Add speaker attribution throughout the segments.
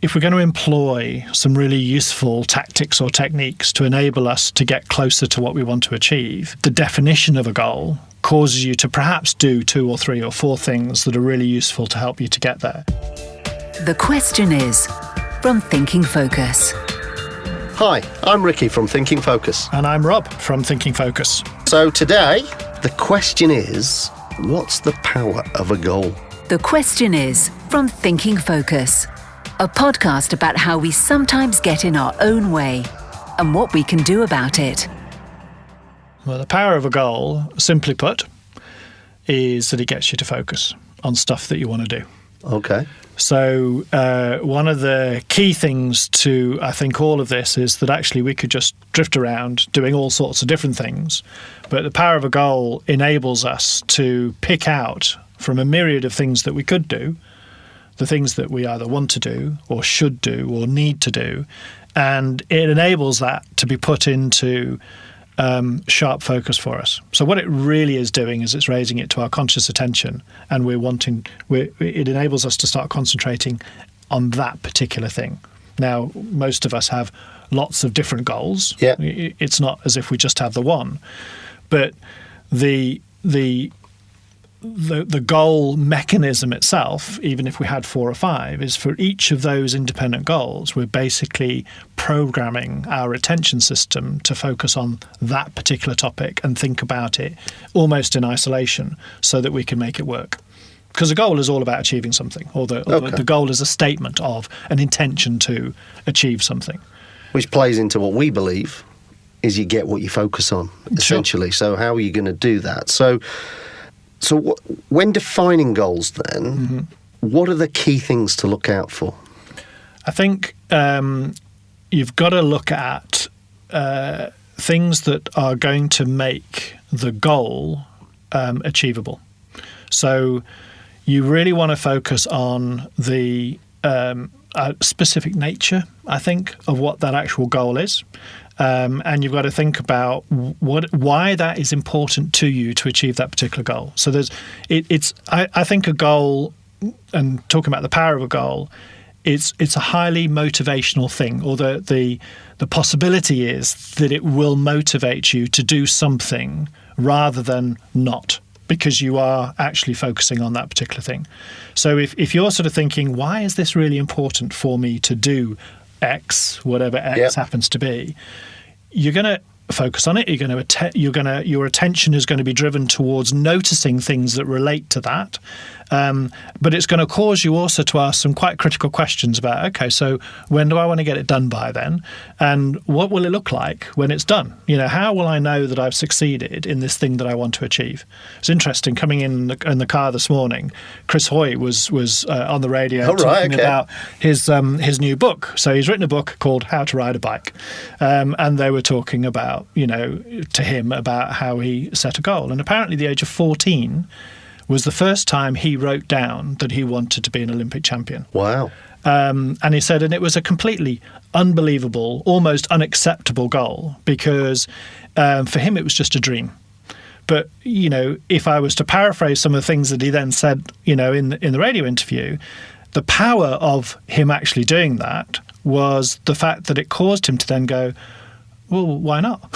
Speaker 1: if we're going to employ some really useful tactics or techniques to enable us to get closer to what we want to achieve, the definition of a goal causes you to perhaps do 2 or 3 or 4 things that are really useful to help you to get there.
Speaker 2: The Question Is, from Thinking Focus.
Speaker 3: Hi, I'm Ricky from Thinking Focus.
Speaker 1: And I'm Rob from Thinking Focus.
Speaker 3: So today, the question is, what's the power of a goal?
Speaker 2: The Question Is, from Thinking Focus. A podcast about how we sometimes get in our own way and what we can do about it.
Speaker 1: Well, the power of a goal, simply put, is that it gets you to focus on stuff that you want to do.
Speaker 3: Okay.
Speaker 1: So one of the key things to, I think, all of this is that actually we could just drift around doing all sorts of different things. But the power of a goal enables us to pick out from a myriad of things that we could do, the things that we either want to do or should do or need to do. And it enables that to be put into sharp focus for us. So what it really is doing is it's raising it to our conscious attention, and it enables us to start concentrating on that particular thing. Now, most of us have lots of different goals.
Speaker 3: Yeah.
Speaker 1: It's not as if we just have the one, but the goal mechanism itself, even if we had 4 or 5, is for each of those independent goals, we're basically programming our attention system to focus on that particular topic and think about it almost in isolation so that we can make it work. Because a goal is all about achieving something, or the goal is a statement of an intention to achieve something.
Speaker 3: Which plays into what we believe is you get what you focus on, essentially. Sure. So how are you going to do that? So when defining goals then, what are the key things to look out for? I
Speaker 1: think you've got to look at things that are going to make the goal achievable. So you really want to focus on the specific nature, I think, of what that actual goal is. And you've got to think about why that is important to you to achieve that particular goal. So I think a goal, and talking about the power of a goal, it's a highly motivational thing, or the possibility is that it will motivate you to do something rather than not, because you are actually focusing on that particular thing. So if you're sort of thinking, why is this really important for me to do X, whatever X happens to be, you're going to focus on it. Your attention is going to be driven towards noticing things that relate to that. But it's going to cause you also to ask some quite critical questions about, okay, so when do I want to get it done by then? And what will it look like when it's done? How will I know that I've succeeded in this thing that I want to achieve? It's interesting, coming in the car this morning, Chris Hoy was on the radio talking about his new book. So he's written a book called How to Ride a Bike. And they were talking about, to him about how he set a goal. And apparently the age of 14 was the first time he wrote down that he wanted to be an Olympic champion.
Speaker 3: Wow.
Speaker 1: And he said, and it was a completely unbelievable, almost unacceptable goal, because for him it was just a dream. But, if I was to paraphrase some of the things that he then said, in the radio interview, the power of him actually doing that was the fact that it caused him to then go, well, why not?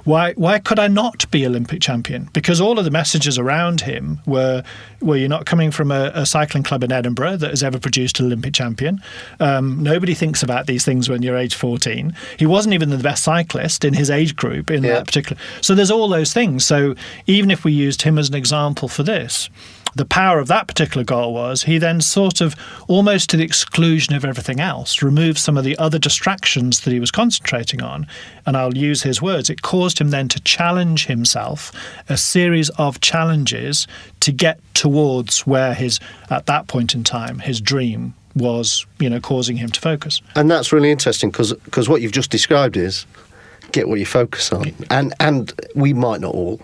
Speaker 1: Why could I not be Olympic champion? Because all of the messages around him were, well, you're not coming from a cycling club in Edinburgh that has ever produced an Olympic champion. Nobody thinks about these things when you're age 14. He wasn't even the best cyclist in his age group in that particular. So there's all those things. So even if we used him as an example for this, the power of that particular goal was he then sort of, almost to the exclusion of everything else, removed some of the other distractions that he was concentrating on. And I'll use his words. It caused him then to challenge himself, a series of challenges to get towards where at that point in time, his dream was, causing him to focus.
Speaker 3: And that's really interesting because what you've just described is get what you focus on. And we might not all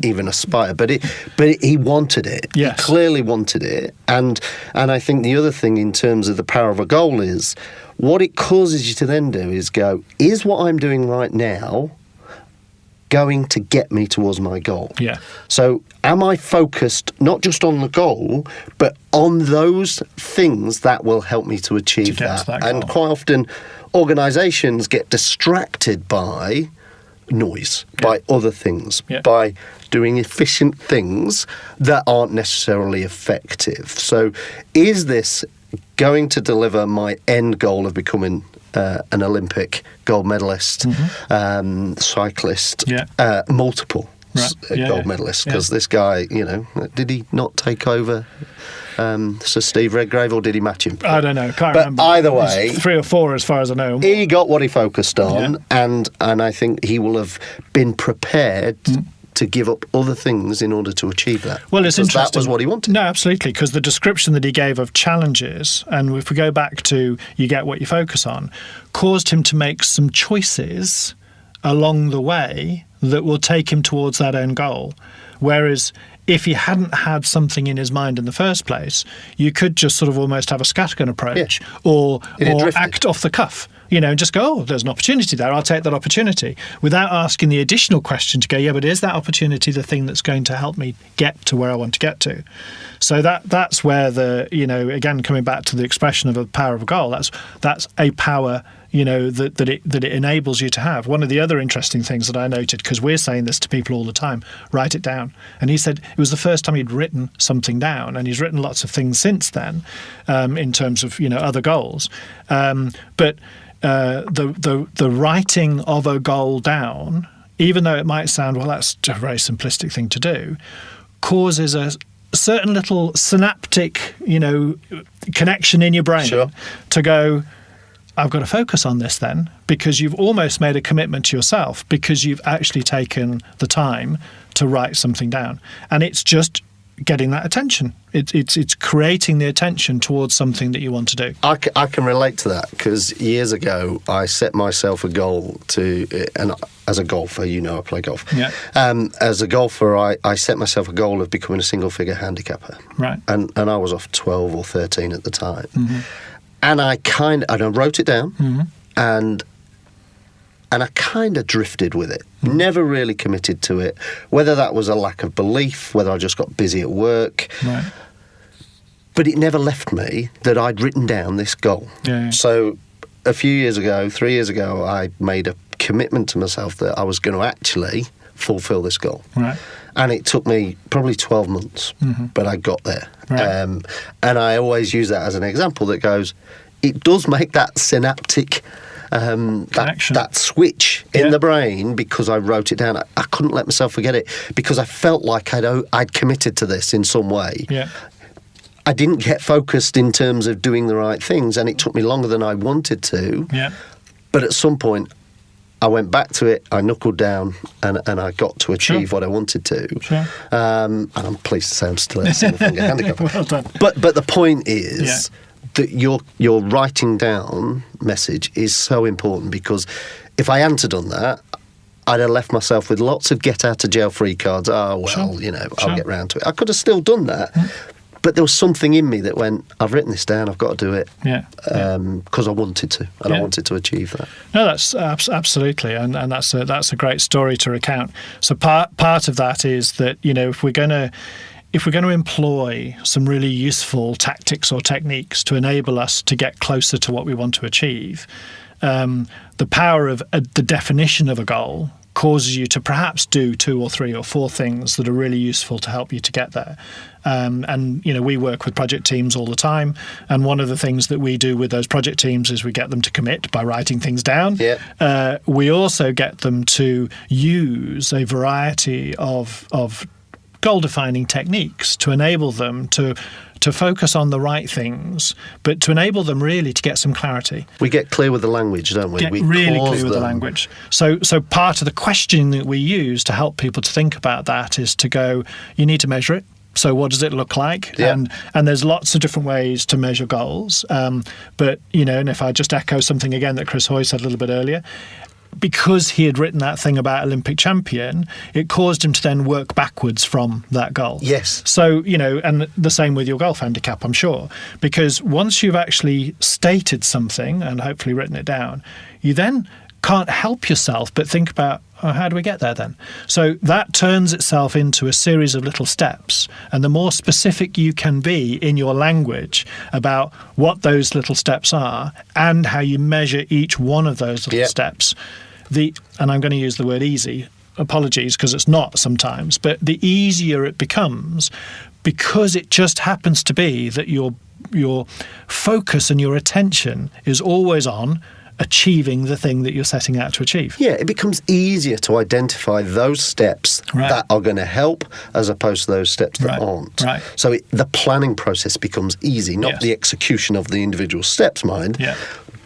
Speaker 3: even aspire, but he wanted it.
Speaker 1: Yes.
Speaker 3: He clearly wanted it, and I think the other thing in terms of the power of a goal is what it causes you to then do is go, is what I'm doing right now going to get me towards my goal?
Speaker 1: Yeah.
Speaker 3: So am I focused not just on the goal, but on those things that will help me to achieve
Speaker 1: To get to that
Speaker 3: And
Speaker 1: goal.
Speaker 3: quite often, organisations get distracted by noise, by other things, by doing efficient things that aren't necessarily effective. So is this going to deliver my end goal of becoming an Olympic gold medalist, cyclist, multiple gold medalists? Because this guy, did he not take over Sir Steve Redgrave, or did he match him?
Speaker 1: I don't know. Can't
Speaker 3: but
Speaker 1: remember.
Speaker 3: Either way,
Speaker 1: It's 3 or 4 as far as I know.
Speaker 3: he got what he focused on, and I think he will have been prepared to give up other things in order to achieve that.
Speaker 1: Well, it's interesting.
Speaker 3: That was what he wanted.
Speaker 1: No, absolutely, because the description that he gave of challenges, and if we go back to you get what you focus on, caused him to make some choices along the way that will take him towards that end goal. Whereas if he hadn't had something in his mind in the first place, you could just sort of almost have a scattergun approach or act off the cuff. And just go, oh, there's an opportunity there, I'll take that opportunity, without asking the additional question to go, yeah, but is that opportunity the thing that's going to help me get to where I want to get to? So that's where again, coming back to the expression of the power of a goal, that's a power, that it enables you to have. One of the other interesting things that I noted, because we're saying this to people all the time, write it down. And he said it was the first time he'd written something down, and he's written lots of things since then, in terms of, other goals. But the writing of a goal down, even though it might sound, well, that's a very simplistic thing to do, causes a certain little synaptic, connection in your brain to go, I've got to focus on this then, because you've almost made a commitment to yourself, because you've actually taken the time to write something down. And it's just getting that attention. It's creating the attention towards something that you want to do.
Speaker 3: I can relate to that, because years ago I set myself a goal to, and as a golfer, I play golf. Yeah. As a golfer, I set myself a goal of becoming a single-figure handicapper.
Speaker 1: Right.
Speaker 3: And I was off 12 or 13 at the time. Mm-hmm. And I wrote it down, and I kind of drifted with it. Never really committed to it. Whether that was a lack of belief, whether I just got busy at work. Right. But it never left me that I'd written down this goal. Yeah. So a few years ago, 3 years ago, I made a commitment to myself that I was going to actually fulfill this goal. Right. And it took me probably 12 months, but I got there. Right. And I always use that as an example that goes, it does make that synaptic that switch in the brain, because I wrote it down. I couldn't let myself forget it, because I felt like I'd committed to this in some way. Yeah. I didn't get focused in terms of doing the right things, and it took me longer than I wanted to. Yeah. But at some point, I went back to it, I knuckled down, and I got to achieve what I wanted to. Sure. And I'm pleased to say I'm still a single-finger handicapper. Well done. But the point is that your writing down message is so important, because if I hadn't done that, I'd have left myself with lots of get-out-of-jail-free cards. I'll get round to it. I could have still done that. But there was something in me that went, I've written this down, I've got to do it. Because I wanted to, and I wanted to achieve that.
Speaker 1: No, that's absolutely, and that's a great story to recount. So part of that is that, if we're going to employ some really useful tactics or techniques to enable us to get closer to what we want to achieve, the power of the definition of a goal causes you to perhaps do 2 or 3 or 4 things that are really useful to help you to get there. And we work with project teams all the time, and one of the things that we do with those project teams is we get them to commit by writing things down. Yeah. We also get them to use a variety of goal-defining techniques to enable them to focus on the right things, but to enable them really to get some clarity.
Speaker 3: We get clear with the language, don't we?
Speaker 1: We really clear with the language. So part of the questioning that we use to help people to think about that is to go, you need to measure it. So what does it look like? Yeah. And there's lots of different ways to measure goals. But, and if I just echo something again that Chris Hoy said a little bit earlier, because he had written that thing about Olympic champion, it caused him to then work backwards from that goal.
Speaker 3: Yes.
Speaker 1: So, and the same with your golf handicap, I'm sure. Because once you've actually stated something and hopefully written it down, you then can't help yourself but think about, how do we get there then? So that turns itself into a series of little steps. And the more specific you can be in your language about what those little steps are and how you measure each one of those little steps, and I'm going to use the word easy, apologies, because it's not sometimes, but the easier it becomes, because it just happens to be that your focus and your attention is always on achieving the thing that you're setting out to achieve.
Speaker 3: Yeah, it becomes easier to identify those steps that are going to help as opposed to those steps that aren't.
Speaker 1: Right.
Speaker 3: So the planning process becomes easy, not the execution of the individual steps,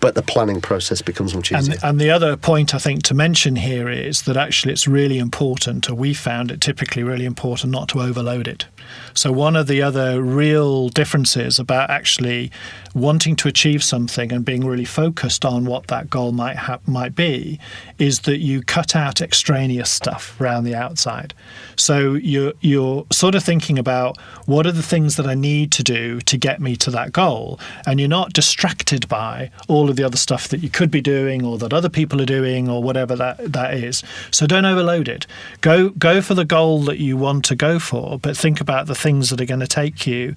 Speaker 3: but the planning process becomes much easier.
Speaker 1: And the other point I think to mention here is that actually it's really important, or we found it typically really important, not to overload it. So one of the other real differences about actually wanting to achieve something and being really focused on what that goal might be is that you cut out extraneous stuff around the outside. So you're sort of thinking about, what are the things that I need to do to get me to that goal? And you're not distracted by all of the other stuff that you could be doing or that other people are doing or whatever that is. So don't overload it. Go for the goal that you want to go for, but think about the things that are going to take you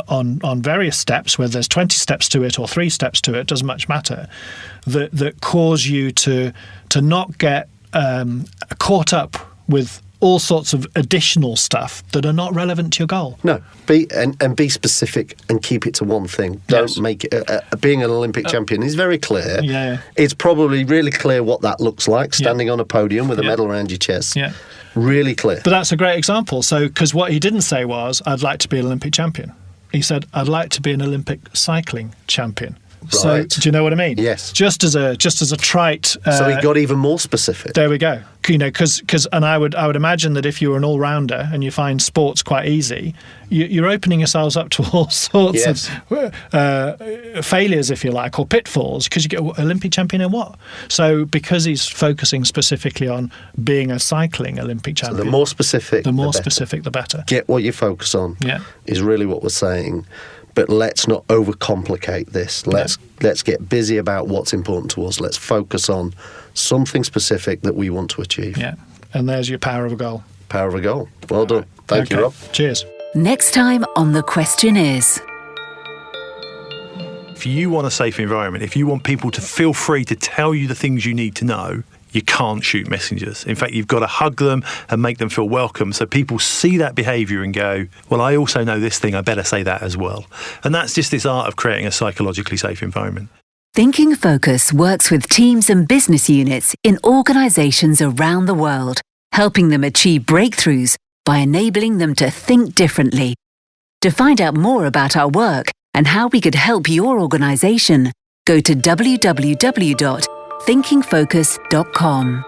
Speaker 1: on various steps, whether there's 20 steps to it or 3 steps to it, doesn't much matter, that cause you to not get caught up with all sorts of additional stuff that are not relevant to your goal.
Speaker 3: No, be specific and keep it to one thing. Don't make it. Being an Olympic champion is very clear.
Speaker 1: Yeah.
Speaker 3: It's probably really clear what that looks like, standing on a podium with a medal around your chest.
Speaker 1: Yeah.
Speaker 3: Really clear.
Speaker 1: But that's a great example. So, because what he didn't say was, I'd like to be an Olympic champion. He said, I'd like to be an Olympic cycling champion.
Speaker 3: Right.
Speaker 1: So, do you know what I mean?
Speaker 3: Yes.
Speaker 1: Just as a trite.
Speaker 3: So he got even more specific.
Speaker 1: There we go. Because I would imagine that if you were an all rounder and you find sports quite easy, you're opening yourselves up to all sorts of failures, if you like, or pitfalls. Because you get Olympic champion in what? So because he's focusing specifically on being a cycling Olympic champion,
Speaker 3: so the more specific,
Speaker 1: the better.
Speaker 3: Get what you focus on. Is really what we're saying. But let's not overcomplicate this. Let's get busy about what's important to us. Let's focus on something specific that we want to achieve.
Speaker 1: Yeah, and there's your power of a goal.
Speaker 3: Power of a goal. Well done. Thank you, Rob.
Speaker 1: Cheers.
Speaker 2: Next time on The Question Is.
Speaker 4: If you want a safe environment, if you want people to feel free to tell you the things you need to know, you can't shoot messengers. In fact, you've got to hug them and make them feel welcome so people see that behaviour and go, well, I also know this thing, I better say that as well. And that's just this art of creating a psychologically safe environment.
Speaker 2: Thinking Focus works with teams and business units in organisations around the world, helping them achieve breakthroughs by enabling them to think differently. To find out more about our work and how we could help your organisation, go to www.thinkingfocus.com.